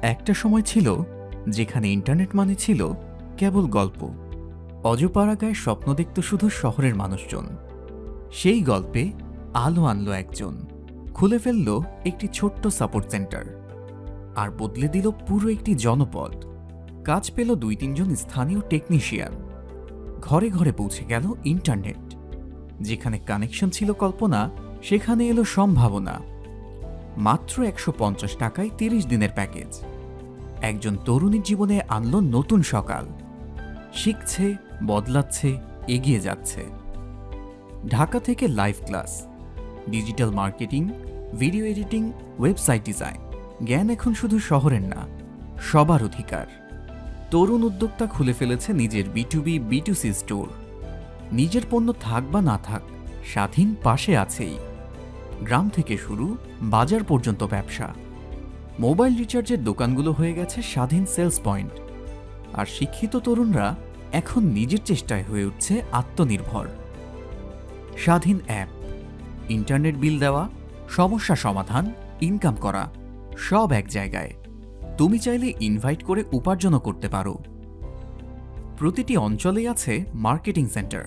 একটা সময় ছিল যেখানে ইন্টারনেট মানে ছিল কেবল গল্প। অজপাড়াগায় স্বপ্ন দেখত শুধু শহরের মানুষজন। সেই গল্পে আলো আনলো একজন, খুলে ফেলল একটি ছোট্ট সাপোর্ট সেন্টার, আর বদলে দিল পুরো একটি জনপদ। কাজ পেল ২-৩ জন স্থানীয় টেকনিশিয়ান। ঘরে ঘরে পৌঁছে গেল ইন্টারনেট। যেখানে কানেকশন ছিল কল্পনা, সেখানে এলো সম্ভাবনা। মাত্র ১৫০ টাকায় ৩০ দিনের প্যাকেজ একজন তরুণীর জীবনে আনলো নতুন সকাল। শিখছে, বদলাচ্ছে, এগিয়ে যাচ্ছে। ঢাকা থেকে live class, digital marketing, video editing, website design. জ্ঞান এখন শুধু শহরের না, সবার অধিকার। তরুণ উদ্যোক্তা খুলে ফেলেছে নিজের B2B B2C স্টোর। নিজের পণ্য থাক বা না থাক, স্বাধীন পাশে আছেই। গ্রাম থেকে শুরু, বাজার পর্যন্ত ব্যবসা। মোবাইল রিচার্জের দোকানগুলো হয়ে গেছে স্বাধীন সেলস পয়েন্ট। আর শিক্ষিত তরুণরা এখন নিজের চেষ্টায় হয়ে উঠছে আত্মনির্ভর। স্বাধীন অ্যাপ, ইন্টারনেট বিল দেওয়া, সমস্যা সমাধান, ইনকাম করা, সব এক জায়গায়। তুমি চাইলে ইনভাইট করে উপার্জনও করতে পারো। প্রতিটি অঞ্চলেই আছে মার্কেটিং সেন্টার,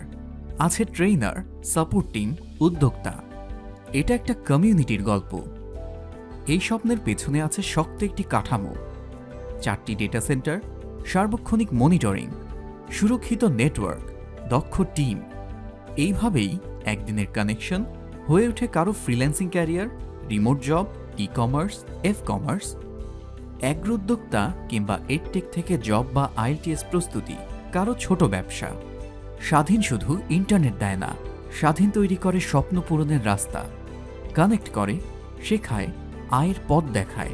আছে ট্রেইনার, সাপোর্ট টিম, উদ্যোক্তা। এটা একটা কমিউনিটির গল্প। এই স্বপ্নের পেছনে আছে শক্ত একটি কাঠামো, 4টি ডেটা সেন্টার, সার্বক্ষণিক মনিটরিং, সুরক্ষিত নেটওয়ার্ক, দক্ষ টিম। এইভাবেই একদিনের কানেকশন হয়ে ওঠে কারো freelancing career, remote job, e-commerce, f-commerce. Agro উদ্যোক্তা কিংবা এডটেক থেকে জব বা IELTS প্রস্তুতি, কারো ছোট ব্যবসা। স্বাধীন শুধু ইন্টারনেট দেয় না, স্বাধীন তৈরি করে স্বপ্ন পূরণের রাস্তা। কানেক্ট করে, শেখায়, আয়ের পথ দেখায়।